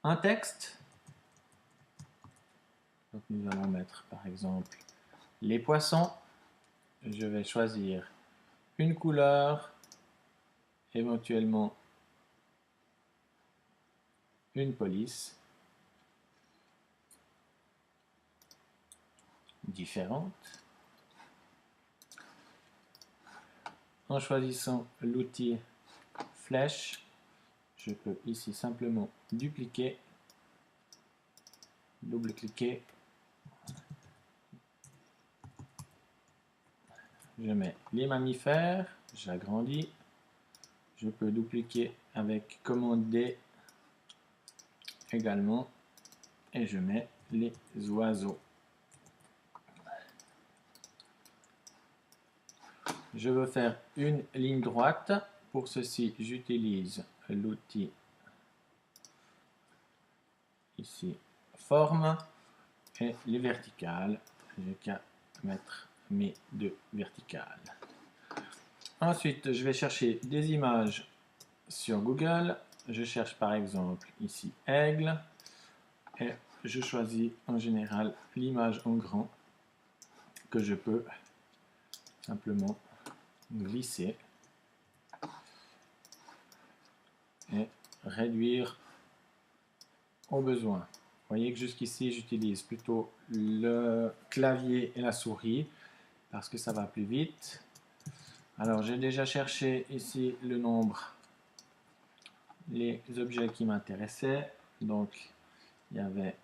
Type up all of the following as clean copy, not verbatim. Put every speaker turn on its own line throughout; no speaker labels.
un texte. Donc nous allons mettre par exemple les poissons. Je vais choisir une couleur, éventuellement une police différente. En choisissant l'outil flèche, je peux ici simplement dupliquer, double-cliquer. Je mets les mammifères, j'agrandis. Je peux dupliquer avec commande D également. Et je mets les oiseaux. Je veux faire une ligne droite. Pour ceci, j'utilise l'outil ici, forme, et les verticales. J'ai qu'à mettre mes deux verticales. Ensuite, je vais chercher des images sur Google. Je cherche par exemple ici aigle et je choisis en général l'image en grand que je peux simplement glisser et réduire au besoin. Vous voyez que jusqu'ici j'utilise plutôt le clavier et la souris parce que ça va plus vite. Alors j'ai déjà cherché ici le nombre, les objets qui m'intéressaient. Donc il y avait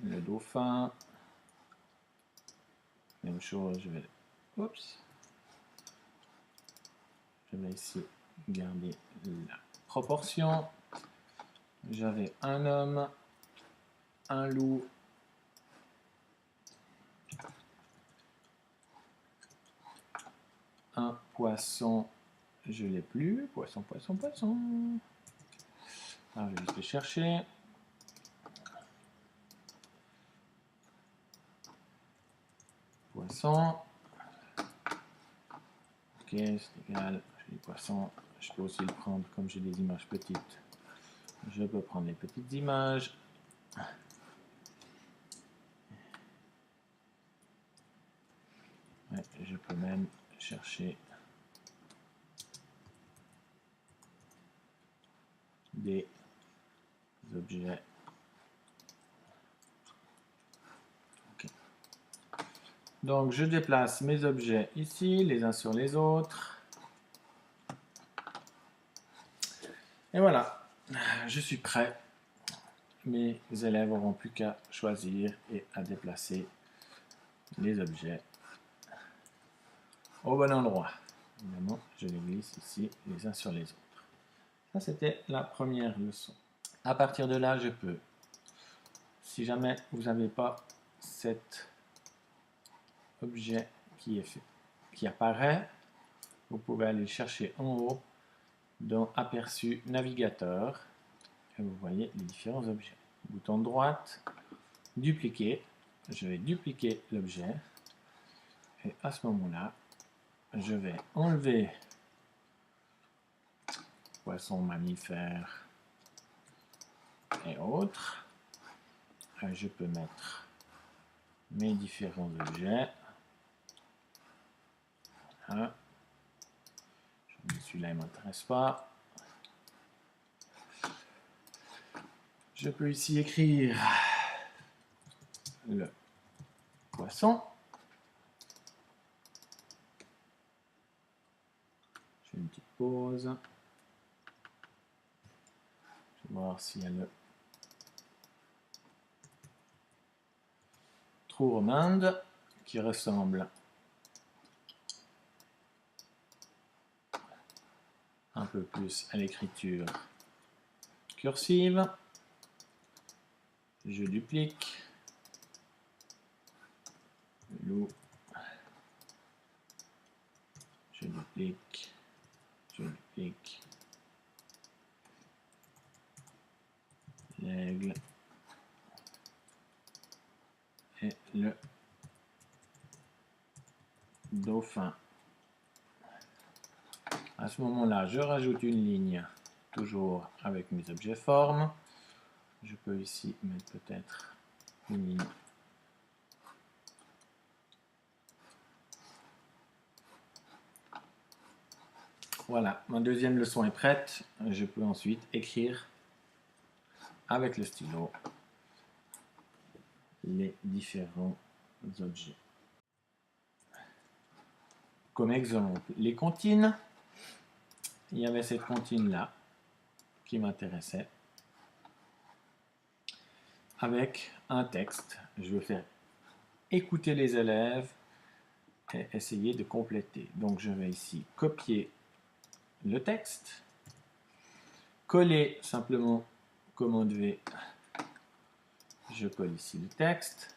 le dauphin. Même chose, je vais ici garder la proportion. J'avais un homme, un loup, un poisson, je l'ai plus, poisson. Alors je vais juste le chercher. Poisson. Ok, c'est égal, j'ai des poissons. Je peux aussi le prendre comme j'ai des images petites. Je peux prendre les petites images. Ouais, je peux même chercher des objets. Okay. Donc je déplace mes objets ici, les uns sur les autres. Et voilà, je suis prêt. Mes élèves n'auront plus qu'à choisir et à déplacer les objets au bon endroit. Évidemment, je les glisse ici les uns sur les autres. Ça, c'était la première leçon. À partir de là, je peux, si jamais vous n'avez pas cet objet qui apparaît, vous pouvez aller chercher en haut dans Aperçu navigateur et vous voyez les différents objets. Bouton de droite, dupliquer. Je vais dupliquer l'objet et à ce moment-là, je vais enlever poissons, mammifères et autres. Je peux mettre mes différents objets. Voilà. Celui-là, il ne m'intéresse pas. Je peux ici écrire le poisson. Je fais une petite pause. Je vais voir s'il y a le trou romande qui ressemble un peu plus à l'écriture cursive. Je duplique. Loup. Je duplique. Je duplique. L'aigle. Et le dauphin. À ce moment-là, je rajoute une ligne, toujours avec mes objets formes. Je peux ici mettre peut-être une ligne. Voilà, ma deuxième leçon est prête. Je peux ensuite écrire avec le stylo les différents objets. Comme exemple, les comptines. Il y avait cette comptine-là qui m'intéressait. Avec un texte, je vais faire écouter les élèves et essayer de compléter. Donc je vais ici copier le texte, coller simplement commande V, je colle ici le texte.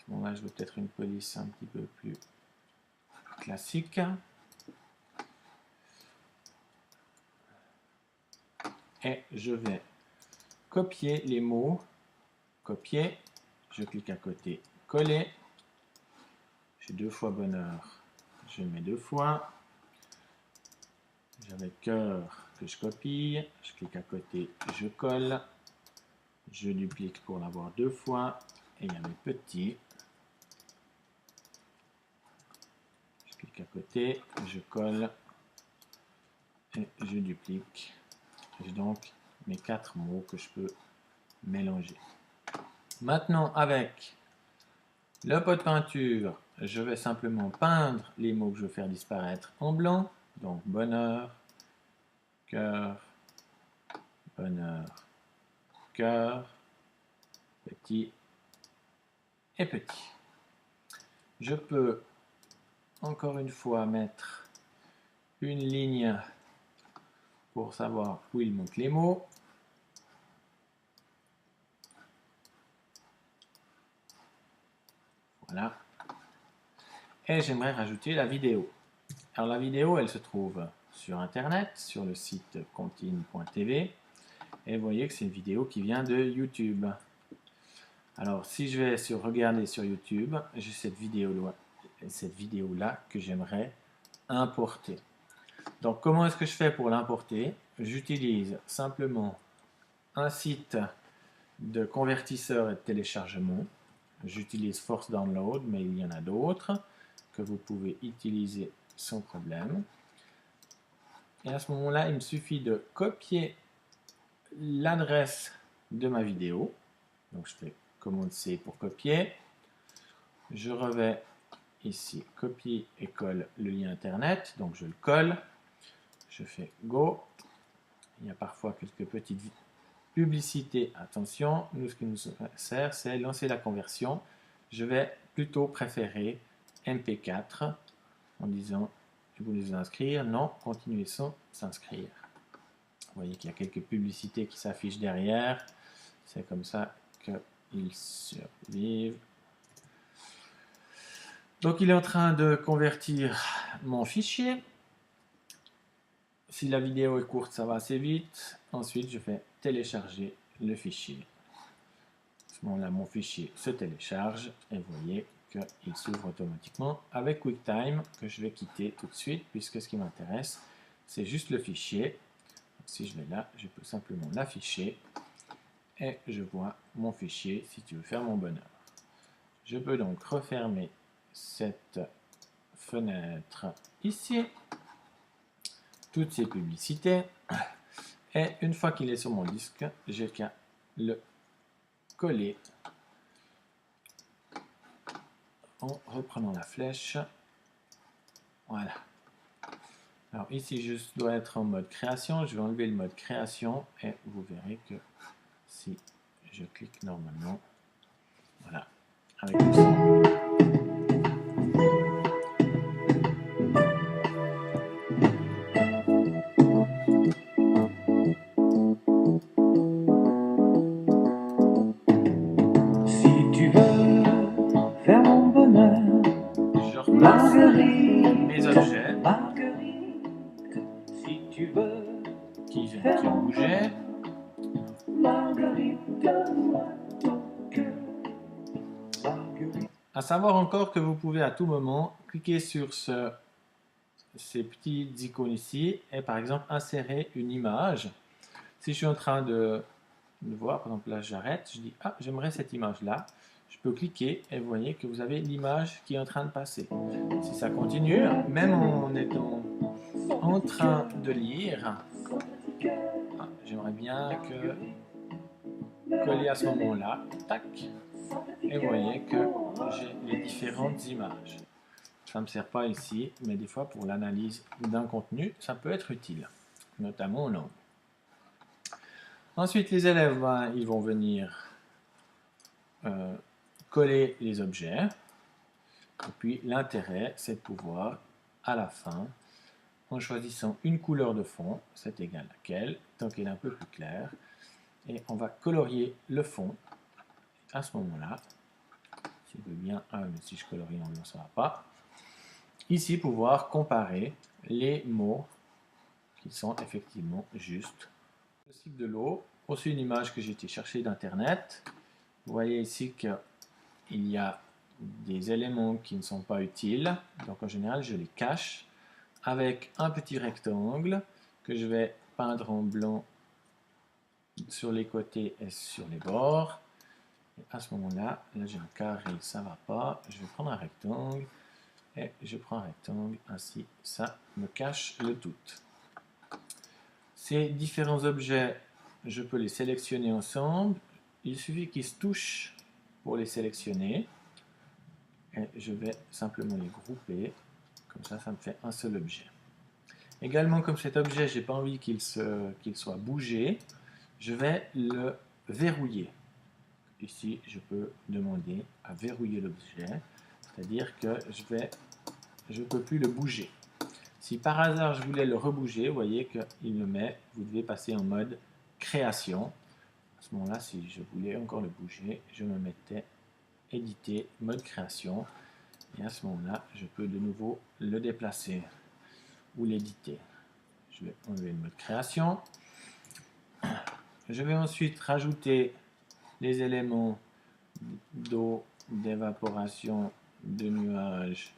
Bon, là je veux peut-être une police un petit peu plus classique. Et je vais copier les mots, copier, je clique à côté, coller, j'ai 2 fois bonheur, je mets 2 fois, j'avais cœur que je copie, je clique à côté, je colle, je duplique pour l'avoir 2 fois, et il y avait petit, je clique à côté, je colle, et je duplique. J'ai donc mes 4 mots que je peux mélanger. Maintenant, avec le pot de peinture, je vais simplement peindre les mots que je veux faire disparaître en blanc. Donc bonheur, cœur, bonheur, cœur, petit et petit. Je peux encore une fois mettre une ligne pour savoir où il manque les mots. Voilà. Et j'aimerais rajouter la vidéo. Alors la vidéo, elle se trouve sur internet, sur le site comptine.tv. Et vous voyez que c'est une vidéo qui vient de YouTube. Alors si je vais regarder sur YouTube, j'ai cette vidéo-là que j'aimerais importer. Donc comment est-ce que je fais pour l'importer? J'utilise simplement un site de convertisseur et de téléchargement. J'utilise Force Download, mais il y en a d'autres que vous pouvez utiliser sans problème. Et à ce moment-là, il me suffit de copier l'adresse de ma vidéo. Donc je fais commande C pour copier. Je revais ici copier et colle le lien internet. Donc je le colle. Je fais Go. Il y a parfois quelques petites publicités. Attention, nous ce qui nous sert, c'est lancer la conversion. Je vais plutôt préférer MP4 en disant vous voulez inscrire. Non, continuez sans s'inscrire. Vous voyez qu'il y a quelques publicités qui s'affichent derrière. C'est comme ça qu'ils survivent. Donc il est en train de convertir mon fichier. Si la vidéo est courte, ça va assez vite. Ensuite, je fais télécharger le fichier. À ce moment-là, mon fichier se télécharge et vous voyez qu'il s'ouvre automatiquement avec QuickTime que je vais quitter tout de suite puisque ce qui m'intéresse, c'est juste le fichier. Donc, si je vais là, je peux simplement l'afficher et je vois mon fichier si tu veux faire mon bonheur. Je peux donc refermer cette fenêtre ici, toutes ces publicités, et une fois qu'il est sur mon disque, j'ai qu'à le coller en reprenant la flèche. Voilà. Alors ici, je dois être en mode création. Je vais enlever le mode création et vous verrez que si je clique normalement, voilà, avec le son.
Marguerite,
mes objets
Marguerite, si tu veux
qui bougeaient.
Marguerite, donne-moi ton cœur. Marguerite.
À savoir encore que vous pouvez à tout moment cliquer sur ces petites icônes ici et par exemple insérer une image. Si je suis en train de de voir. Par exemple, là, j'arrête, je dis, ah, j'aimerais cette image-là. Je peux cliquer et vous voyez que vous avez l'image qui est en train de passer. Si ça continue, même en étant en train de lire, ah, j'aimerais bien que coller à ce moment-là, tac, et vous voyez que j'ai les différentes images. Ça ne me sert pas ici, mais des fois pour l'analyse d'un contenu, ça peut être utile, notamment en langue. Ensuite, les élèves, ils vont venir coller les objets. Et puis l'intérêt, c'est de pouvoir, à la fin, en choisissant une couleur de fond, c'est égal à quelle, tant qu'elle est un peu plus claire, et on va colorier le fond à ce moment-là. Si je veux bien, mais si je colorie, on ne saura pas. Ici, pouvoir comparer les mots qui sont effectivement justes. Le cycle de l'eau, aussi une image que j'ai été chercher d'internet. Vous voyez ici qu'il y a des éléments qui ne sont pas utiles, donc en général je les cache avec un petit rectangle que je vais peindre en blanc sur les côtés et sur les bords. Et à ce moment-là, là j'ai un carré, ça ne va pas, je vais prendre un rectangle et je prends un rectangle, ainsi ça me cache le tout. Ces différents objets, je peux les sélectionner ensemble, il suffit qu'ils se touchent pour les sélectionner. Et je vais simplement les grouper, comme ça me fait un seul objet. Également, comme cet objet, je n'ai pas envie qu'il soit bougé, je vais le verrouiller. Ici, je peux demander à verrouiller l'objet, c'est-à-dire que je ne peux plus le bouger. Si par hasard je voulais le rebouger, vous voyez qu'il me met, vous devez passer en mode création. À ce moment-là, si je voulais encore le bouger, je me mettais éditer, mode création. Et à ce moment-là, je peux de nouveau le déplacer ou l'éditer. Je vais enlever le mode création. Je vais ensuite rajouter les éléments d'eau, d'évaporation, de nuages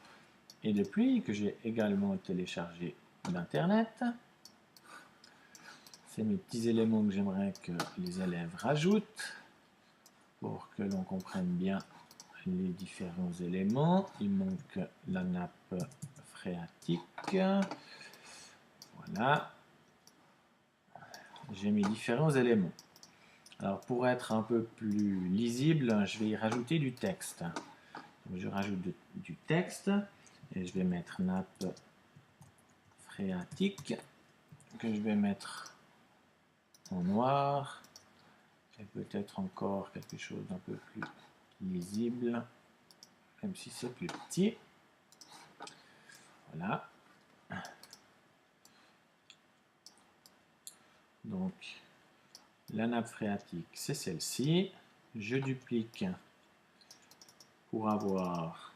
et de pluie que j'ai également téléchargé d'internet. C'est mes petits éléments que j'aimerais que les élèves rajoutent pour que l'on comprenne bien les différents éléments. Il manque la nappe phréatique. Voilà. J'ai mes différents éléments. Alors pour être un peu plus lisible, je vais y rajouter du texte. Donc, je rajoute du texte et je vais mettre nappe phréatique que je vais mettre en noir et peut-être encore quelque chose d'un peu plus lisible, même si c'est plus petit. Voilà. Donc, la nappe phréatique, c'est celle-ci. Je duplique pour avoir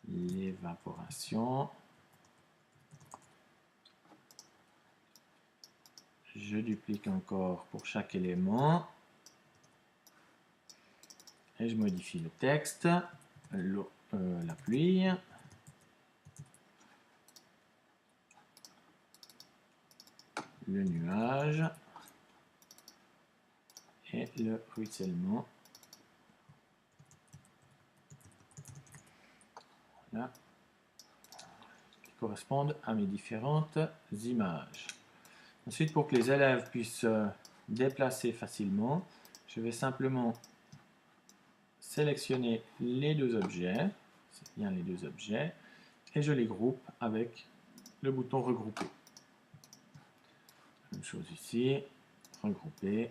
l'évaporation. Je duplique encore pour chaque élément. Et je modifie le texte, la pluie. Le nuage et le ruissellement. Voilà. Qui correspondent à mes différentes images. Ensuite, pour que les élèves puissent se déplacer facilement, je vais simplement sélectionner les deux objets, c'est bien les deux objets, et je les groupe avec le bouton regrouper. Même chose ici, regrouper.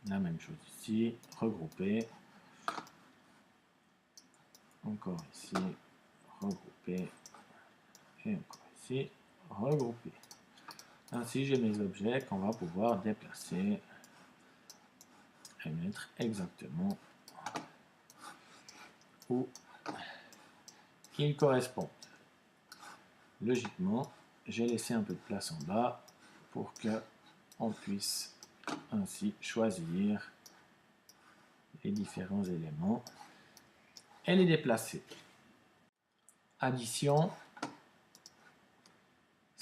La même chose ici, regrouper. Encore ici, regrouper. Et encore ici, regrouper. Ainsi, j'ai mes objets qu'on va pouvoir déplacer et mettre exactement où ils correspondent. Logiquement, j'ai laissé un peu de place en bas pour que on puisse ainsi choisir les différents éléments et les déplacer. Addition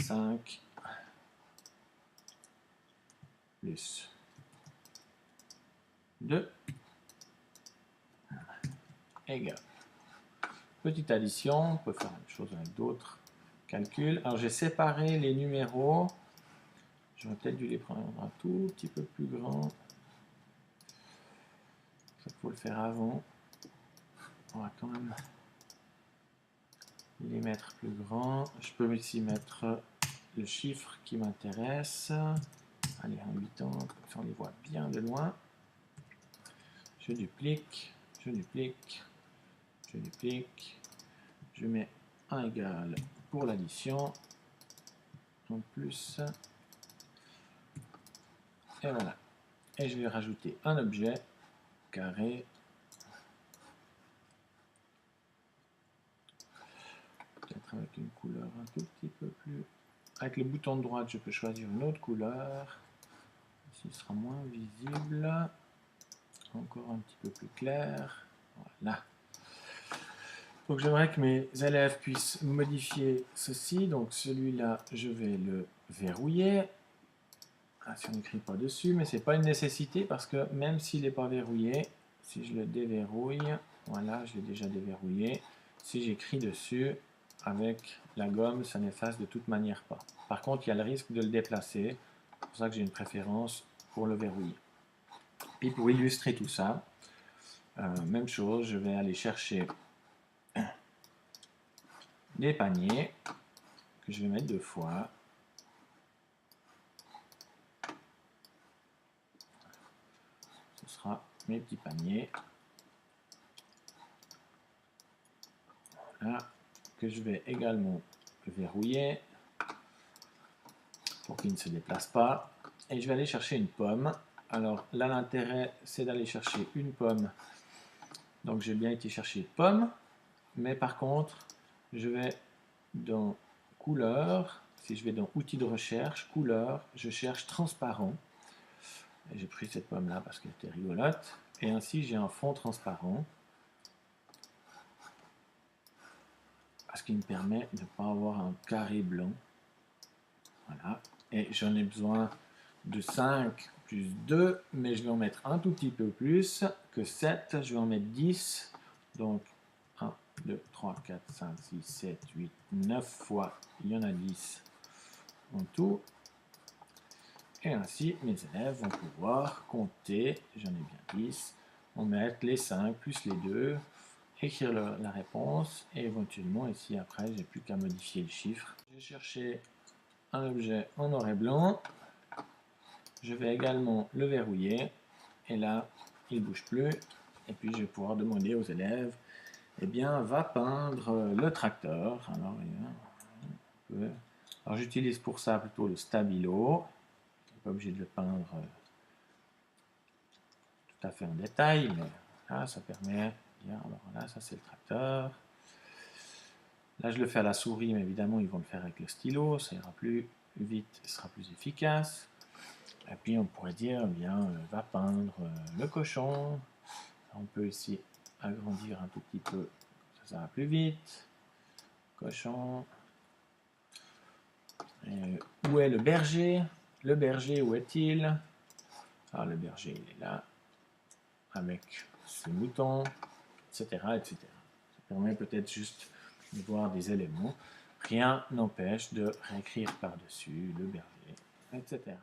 5, plus 2 égale. Petite addition, on peut faire la même chose avec d'autres calculs. Alors j'ai séparé les numéros. J'aurais peut-être dû les prendre un tout petit peu plus grand. Il faut le faire avant. On va quand même les mettre plus grands. Je peux ici mettre le chiffre qui m'intéresse. Allez, en 8 ans, comme ça on les voit bien de loin. Je duplique, je duplique, je duplique. Je mets un égal pour l'addition. En plus. Et voilà. Et je vais rajouter un objet carré. Peut-être avec une couleur un tout petit peu plus... Avec le bouton de droite, je peux choisir une autre couleur. Ici, ce sera moins visible. Encore un petit peu plus clair. Voilà. Donc j'aimerais que mes élèves puissent modifier ceci. Donc celui-là, je vais le verrouiller. Ah, si on n'écrit pas dessus, mais ce n'est pas une nécessité parce que même s'il n'est pas verrouillé, si je le déverrouille, voilà, je l'ai déjà déverrouillé. Si j'écris dessus, avec la gomme, ça n'efface de toute manière pas. Par contre, il y a le risque de le déplacer. C'est pour ça que j'ai une préférence pour le verrouiller. Puis pour illustrer tout ça, même chose, je vais aller chercher des paniers que je vais mettre 2 fois. Ce sera mes petits paniers. Voilà, que je vais également verrouiller pour qu'il ne se déplace pas. Et je vais aller chercher une pomme. Alors là, l'intérêt, c'est d'aller chercher une pomme. Donc j'ai bien été chercher pomme. Mais par contre, je vais dans couleur. Si je vais dans outils de recherche, couleur, je cherche transparent. J'ai pris cette pomme là parce qu'elle était rigolote. Et ainsi, j'ai un fond transparent. Ce qui me permet de ne pas avoir un carré blanc. Voilà. Et j'en ai besoin de 5 plus 2, mais je vais en mettre un tout petit peu plus que 7. Je vais en mettre 10. Donc 1, 2, 3, 4, 5, 6, 7, 8, 9 fois. Il y en a 10 en tout. Et ainsi, mes élèves vont pouvoir compter. J'en ai bien 10. On met les 5 plus les 2. Écrire la réponse et éventuellement ici après j'ai plus qu'à modifier le chiffre. J'ai cherché un objet en noir et blanc, je vais également le verrouiller et là il ne bouge plus et puis je vais pouvoir demander aux élèves eh bien va peindre le tracteur. Alors j'utilise pour ça plutôt le stabilo, je suis pas obligé de le peindre tout à fait en détail mais là ça permet. Alors là, ça c'est le tracteur. Là, je le fais à la souris, mais évidemment, ils vont le faire avec le stylo. Ça ira plus vite, ce sera plus efficace. Et puis, on pourrait dire, eh bien, va peindre le cochon. On peut ici agrandir un tout petit peu. Ça va plus vite. Cochon. Et où est le berger? Le berger, où est-il? Alors, le berger, il est là. Avec ses moutons. Etc. Ça permet peut-être juste de voir des éléments. Rien n'empêche de réécrire par-dessus le berger, etc.